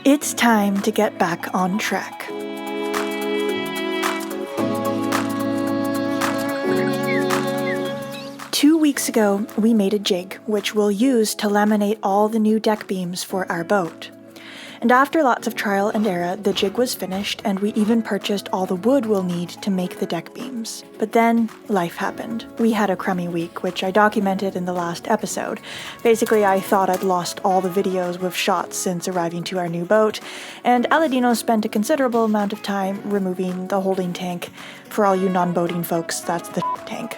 It's time to get back on track. Two weeks ago, we made a jig, which we'll use to laminate all the new deck beams for our boat. And after lots of trial and error, the jig was finished, and we even purchased all the wood we'll need to make the deck beams. But then, life happened. We had a crummy week, which I documented in the last episode. Basically, I thought I'd lost all the videos we've shot since arriving to our new boat, and Aladino spent a considerable amount of time removing the holding tank. For all you non-boating folks, that's the tank.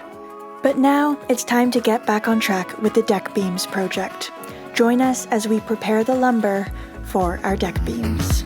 But now, it's time to get back on track with the deck beams project. Join us as we prepare the lumber for our deck beams.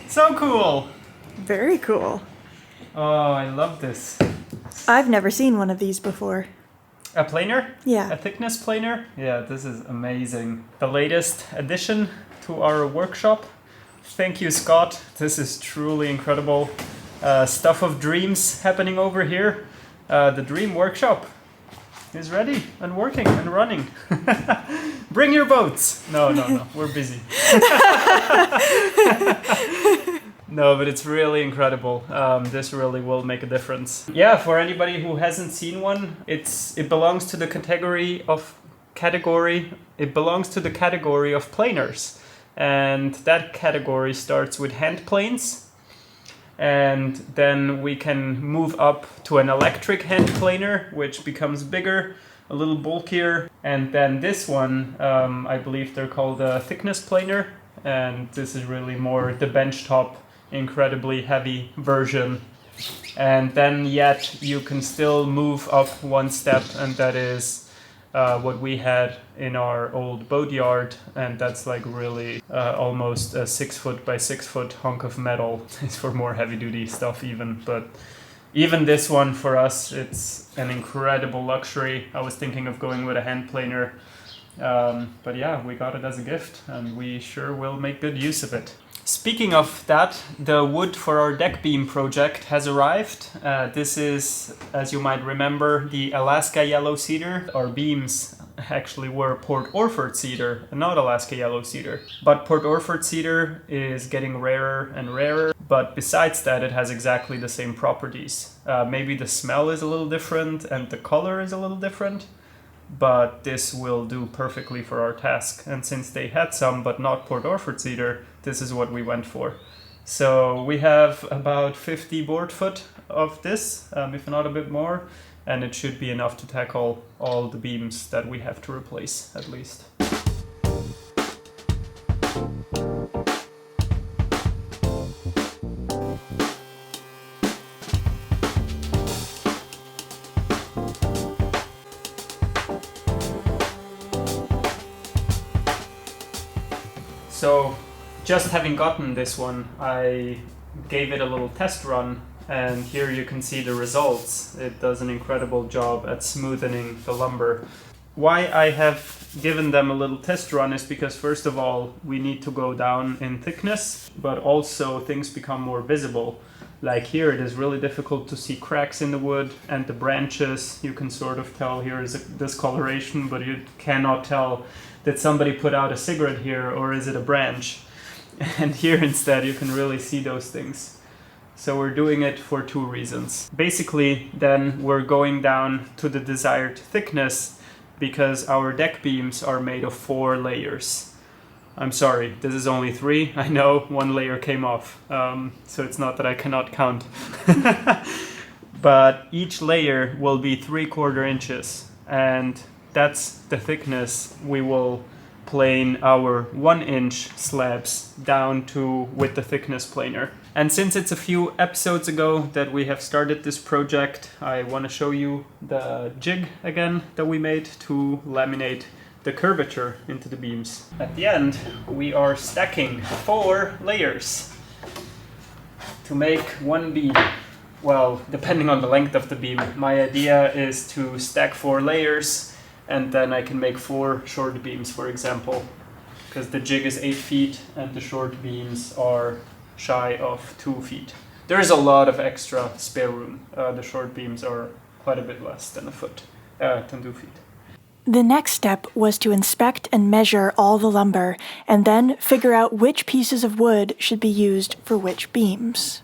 So cool! Very cool. Oh, I love this. I've never seen one of these before. A planer? Yeah. A thickness planer? Yeah, this is amazing. The latest addition to our workshop. Thank you, Scott. This is truly incredible. Stuff of dreams happening over here. The dream workshop is ready and working and running. Bring your boats. No, we're busy. No, but it's really incredible. This really will make a difference. Yeah, for anybody who hasn't seen one, it belongs to the category of planers. And that category starts with hand planes. And then we can move up to an electric hand planer, which becomes bigger, a little bulkier. And then this one, I believe they're called a thickness planer. And this is really more the benchtop, incredibly heavy version. And then yet you can still move up one step, and that is what we had in our old boat yard, and that's like really almost a 6 foot by 6 foot hunk of metal. It's for more heavy duty stuff even, but even this one for us, it's an incredible luxury. I was thinking of going with a hand planer, but yeah, we got it as a gift, and we sure will make good use of it. Speaking of that, the wood for our deck beam project has arrived. This is, as you might remember, the Alaska yellow cedar. Our beams actually were Port Orford cedar and not Alaska yellow cedar. But Port Orford cedar is getting rarer and rarer, but besides that it has exactly the same properties. Maybe the smell is a little different and the color is a little different, but this will do perfectly for our task. And since they had some but not Port Orford cedar, this is what we went for. So we have about 50 board foot of this, if not a bit more, and it should be enough to tackle all the beams that we have to replace, at least. So, just having gotten this one, I gave it a little test run, and here you can see the results. It does an incredible job at smoothing the lumber. Why I have given them a little test run is because, first of all, we need to go down in thickness, but also things become more visible. Like here, it is really difficult to see cracks in the wood, and the branches, you can sort of tell here is a discoloration, but you cannot tell that somebody put out a cigarette here or is it a branch. And here instead you can really see those things. So we're doing it for two reasons. Basically, then we're going down to the desired thickness because our deck beams are made of 4 layers. I'm sorry, this is only 3. I know, 1 layer came off, so it's not that I cannot count. But each layer will be 3/4 inches, and that's the thickness we will plane our 1-inch slabs down to with the thickness planer. And since it's a few episodes ago that we have started this project, I want to show you the jig again that we made to laminate the curvature into the beams. At the end, we are stacking 4 layers to make 1 beam. Well, depending on the length of the beam. My idea is to stack 4 layers, and then I can make 4 short beams, for example, because the jig is 8 feet and the short beams are shy of 2 feet. There is a lot of extra spare room. The short beams are quite a bit less than 2 feet. The next step was to inspect and measure all the lumber, and then figure out which pieces of wood should be used for which beams.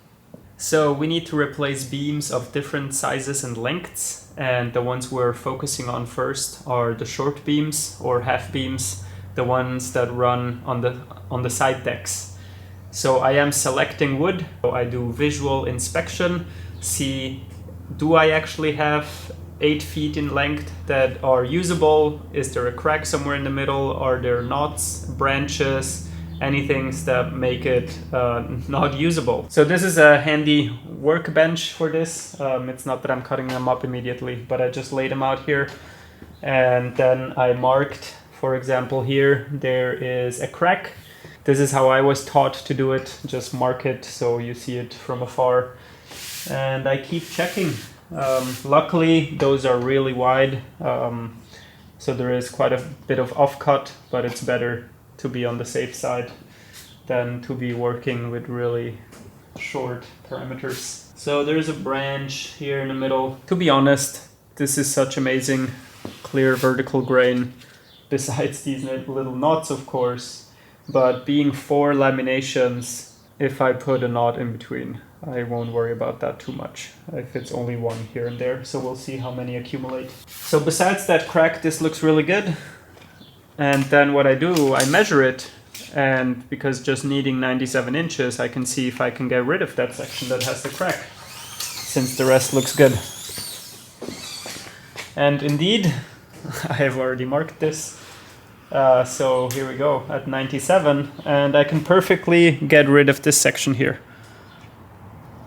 So we need to replace beams of different sizes and lengths, and the ones we're focusing on first are the short beams or half beams, the ones that run on the side decks. So I am selecting wood. So I do visual inspection, see do I actually have 8 feet in length that are usable? Is there a crack somewhere in the middle? Are there knots, branches, anything that make it not usable? So this is a handy workbench for this. It's not that I'm cutting them up immediately, but I just laid them out here. And then I marked, for example, here, there is a crack. This is how I was taught to do it. Just mark it so you see it from afar. And I keep checking. Luckily, those are really wide, so there is quite a bit of offcut, but it's better to be on the safe side than to be working with really short parameters. So there's a branch here in the middle. To be honest, this is such amazing clear vertical grain, besides these little knots, of course, but being 4 laminations, if I put a knot in between, I won't worry about that too much if it's only 1 here and there, so we'll see how many accumulate. So besides that crack, this looks really good. And then what I do, I measure it, and because just needing 97 inches, I can see if I can get rid of that section that has the crack, since the rest looks good. And indeed, I have already marked this. So here we go at 97, and I can perfectly get rid of this section here.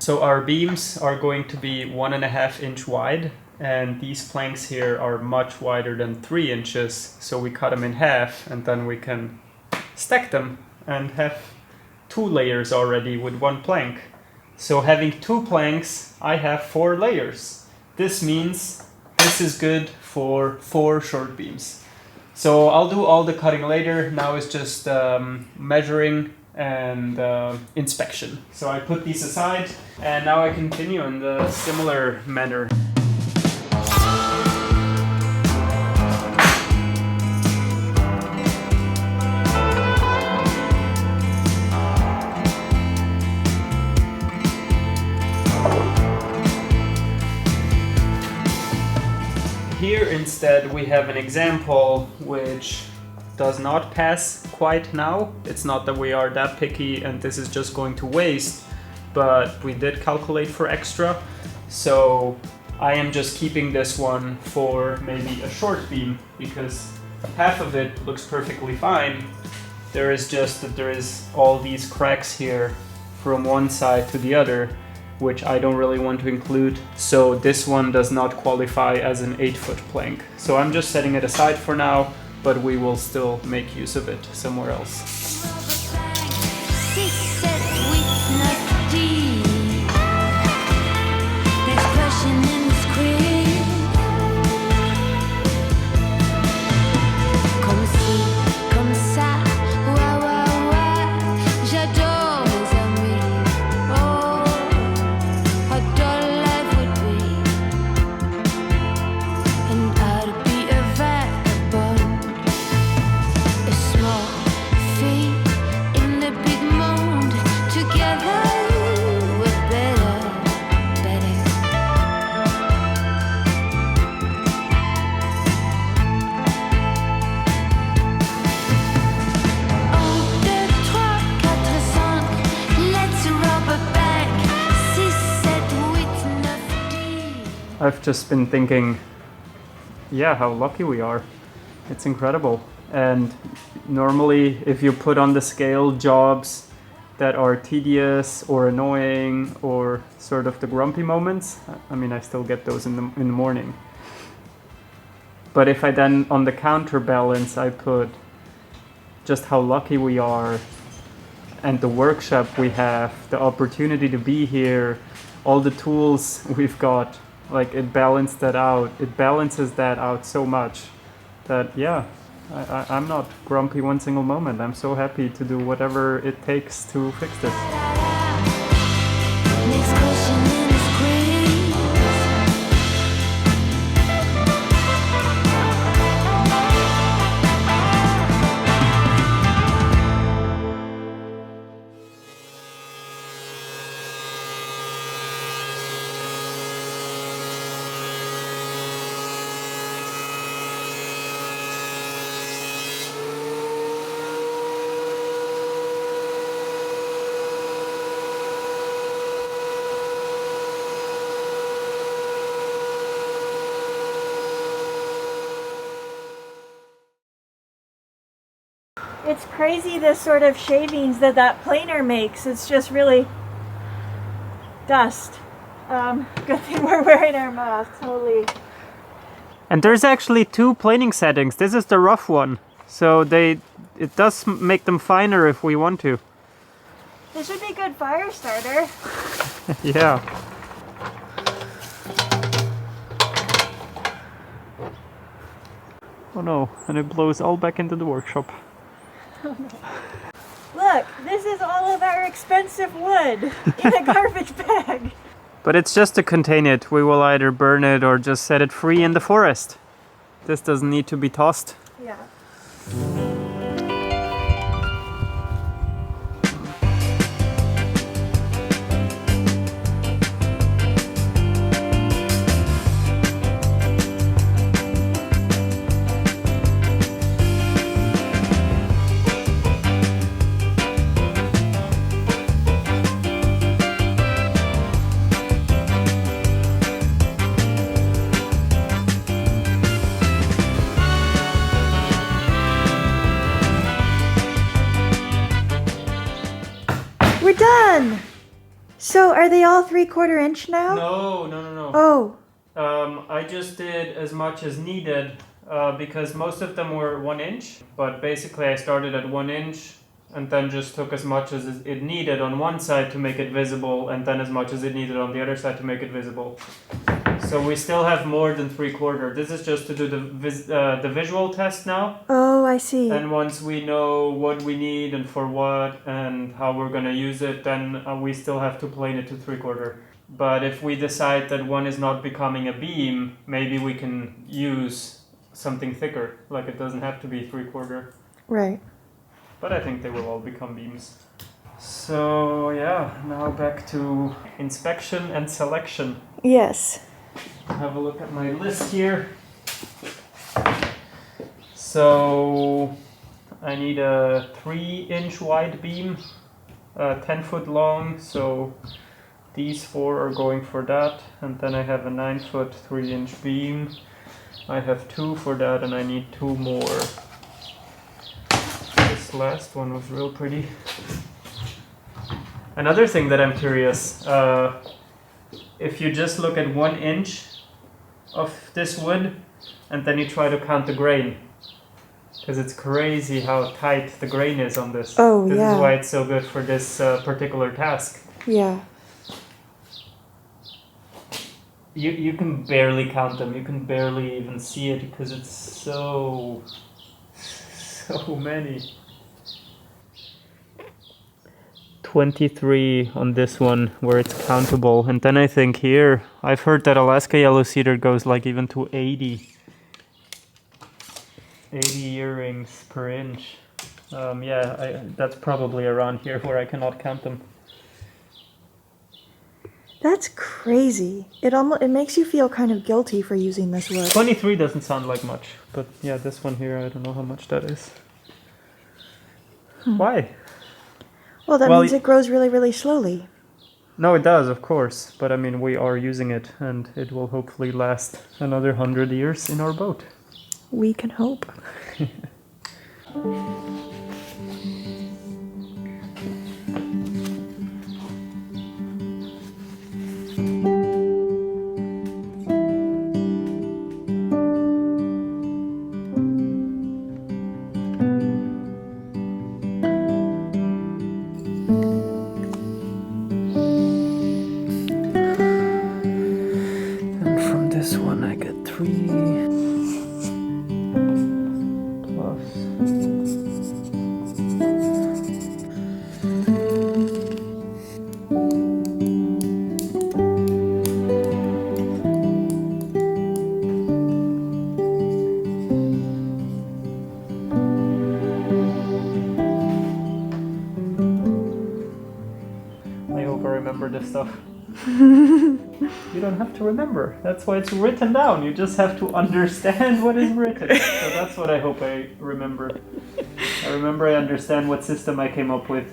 So our beams are going to be 1.5 inch wide, and these planks here are much wider than 3 inches. So we cut them in half, and then we can stack them and have 2 layers already with 1 plank. So having 2 planks, I have 4 layers. This means this is good for 4 short beams. So I'll do all the cutting later. Now it's just measuring and inspection. So I put these aside, and now I continue in the similar manner. instead we have an example which does not pass quite now. It's not that we are that picky and this is just going to waste, but we did calculate for extra. So I am just keeping this one for maybe a short beam because half of it looks perfectly fine. There is just that there is all these cracks here from one side to the other, which I don't really want to include. So this one does not qualify as an 8-foot plank. So I'm just setting it aside for now, but we will still make use of it somewhere else. I've just been thinking, yeah, how lucky we are. It's incredible. And normally if you put on the scale jobs that are tedious or annoying or sort of the grumpy moments, I mean, I still get those in the morning. But if I then on the counterbalance I put just how lucky we are and the workshop we have, the opportunity to be here, all the tools we've got, like it balances that out so much that, yeah, I'm not grumpy one single moment. I'm so happy to do whatever it takes to fix this. It's crazy the sort of shavings that planer makes. It's just really dust. Good thing we're wearing our masks. Holy. And there's actually 2 planing settings. This is the rough one. So it does make them finer if we want to. This should be a good fire starter. Yeah. Oh no, and it blows all back into the workshop. Oh no. Look, this is all of our expensive wood in a garbage bag. But it's just to contain it. We will either burn it or just set it free in the forest. This doesn't need to be tossed. Yeah. We're done! So are they all 3/4 inch now? No. Oh. I just did as much as needed because most of them were 1 inch. But basically I started at 1 inch and then just took as much as it needed on one side to make it visible and then as much as it needed on the other side to make it visible. So we still have more than 3/4. This is just to do the visual test now. Oh, I see. And once we know what we need and for what and how we're going to use it, then we still have to plane it to 3/4. But if we decide that one is not becoming a beam, maybe we can use something thicker. Like it doesn't have to be 3/4. Right. But I think they will all become beams. So yeah, now back to inspection and selection. Yes. Have a look at my list here. So I need a 3-inch wide beam, 10 foot long, so these 4 are going for that, and then I have a 9 foot 3-inch beam. I have 2 for that, and I need 2 more. This last one was real pretty. Another thing that I'm curious, if you just look at 1 inch of this wood and then you try to count the grain, because it's crazy how tight the grain is on this. Oh, this yeah. is why it's so good for this particular task. Yeah. You can barely count them. You can barely even see it because it's so many. 23 on this one where it's countable, and then I think here I've heard that Alaska yellow cedar goes like even to 80 earrings per inch. That's probably around here where I cannot count them. That's crazy. It makes you feel kind of guilty for using this wood. 23 doesn't sound like much, but yeah, this one here, I don't know how much that is. Why? Well, that means it grows really, really slowly. No, it does, of course, but I mean, we are using it, and it will hopefully last another 100 years in our boat. We can hope. This one I get 3 plus. I hope I remember this stuff. You don't have to remember. That's why it's written down. You just have to understand what is written. So that's what I hope I remember. I remember I understand what system I came up with.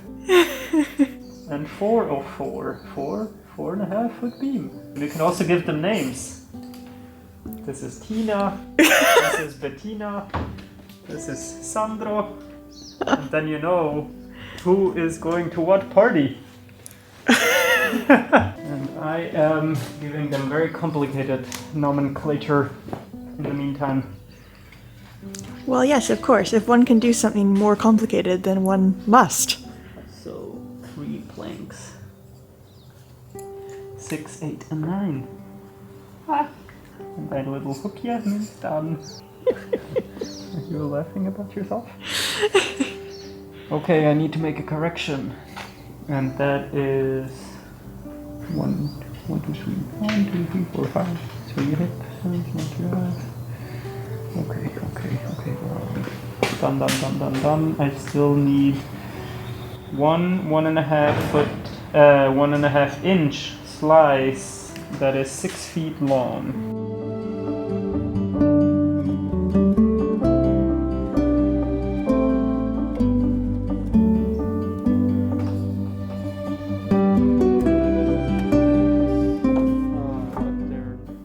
And 4.5 foot beam. And you can also give them names. This is Tina. This is Bettina. This is Sandro. And then you know who is going to what party. And I am giving them very complicated nomenclature in the meantime. Well, yes, of course. If one can do something more complicated, then one must. So, 3 planks. 6, 8, and 9. Ah. And that little hook here means done. Are you laughing about yourself? Okay, I need to make a correction. And that is 1, 2, 3, 1, 2, 3, 4, 5. So you hit 7, 1, 2, 5. Okay, we're all done. I still need 1.5 foot, 1.5 inch slice that is 6 feet long.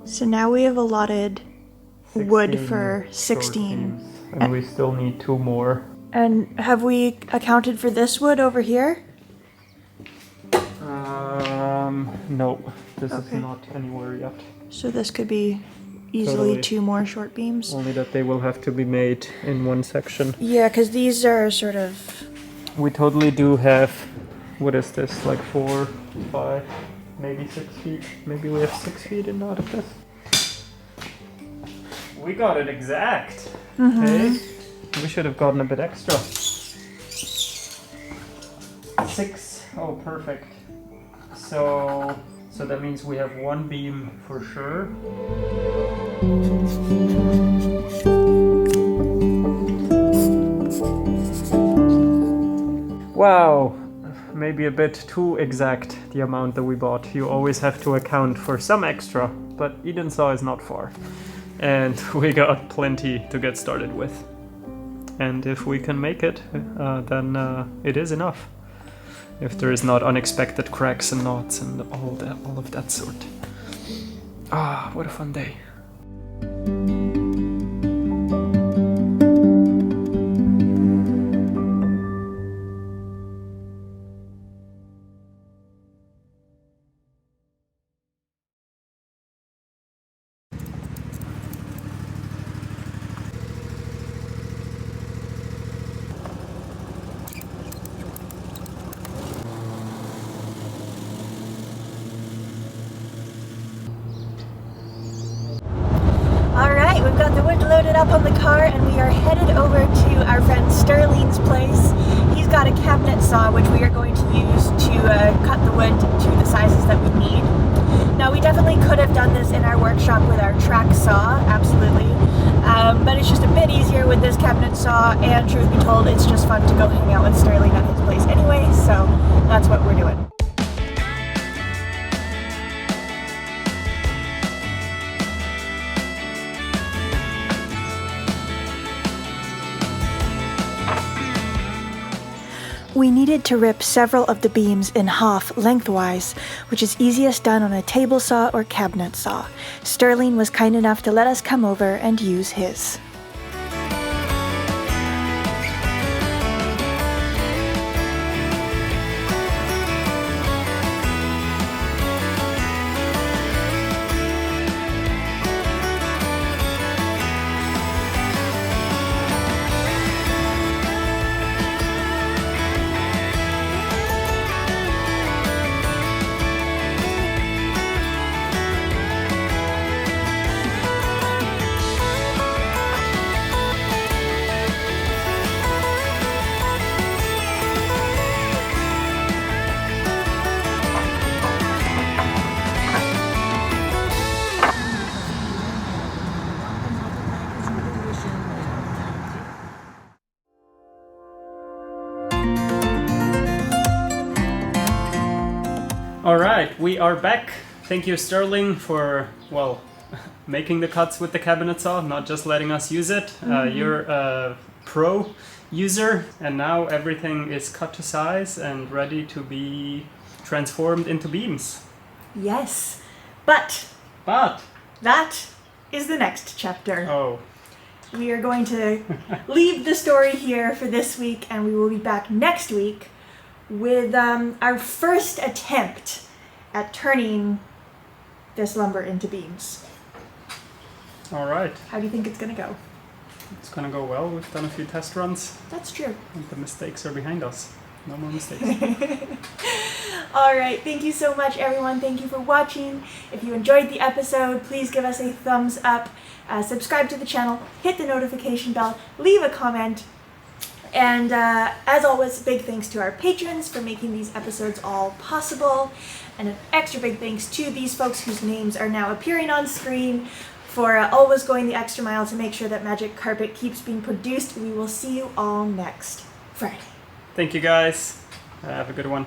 So now we have allotted wood for 16. And we still need 2 more. And have we accounted for this wood over here? No, this is Okay. not anywhere yet. So this could be easily Totally. 2 more short beams. Only that they will have to be made in one section. Yeah, because these are sort of... We totally do have, what is this, like 4, 5, maybe 6 feet? Maybe we have 6 feet in out of this. We got it exact. Okay. We should have gotten a bit extra. 6. Oh, perfect. So that means we have 1 beam for sure. Wow, maybe a bit too exact the amount that we bought. You always have to account for some extra, but Eden Saw is not far. And we got plenty to get started with. and if we can make it, then it is enough. If there is not unexpected cracks and knots and all of that sort. Ah, what a fun day. Alright, we've got the wood loaded up on the car and we are headed over to our friend Sterling's place. He's got a cabinet saw which we are going to use to cut the wood to the sizes that we need. Now we definitely could have done this in our workshop with our track saw, absolutely. But it's just a bit easier with this cabinet saw, and truth be told, it's just fun to go hang out with Sterling at his place anyway, so that's what we're doing. We needed to rip several of the beams in half lengthwise, which is easiest done on a table saw or cabinet saw. Sterling was kind enough to let us come over and use his. Alright, we are back. Thank you, Sterling, for, well, making the cuts with the cabinet saw, not just letting us use it. You're a pro user, and now everything is cut to size and ready to be transformed into beams. Yes, but that is the next chapter. Oh. We are going to leave the story here for this week, and we will be back next week with our first attempt at turning this lumber into beams. All right. How do you think it's going to go? It's going to go well. We've done a few test runs. That's true. And the mistakes are behind us. No more mistakes. All right. Thank you so much, everyone. Thank you for watching. If you enjoyed the episode, please give us a thumbs up, subscribe to the channel, hit the notification bell, leave a comment. And as always, big thanks to our patrons for making these episodes all possible. And an extra big thanks to these folks whose names are now appearing on screen for always going the extra mile to make sure that Magic Carpet keeps being produced. We will see you all next Friday. Thank you, guys. Have a good one.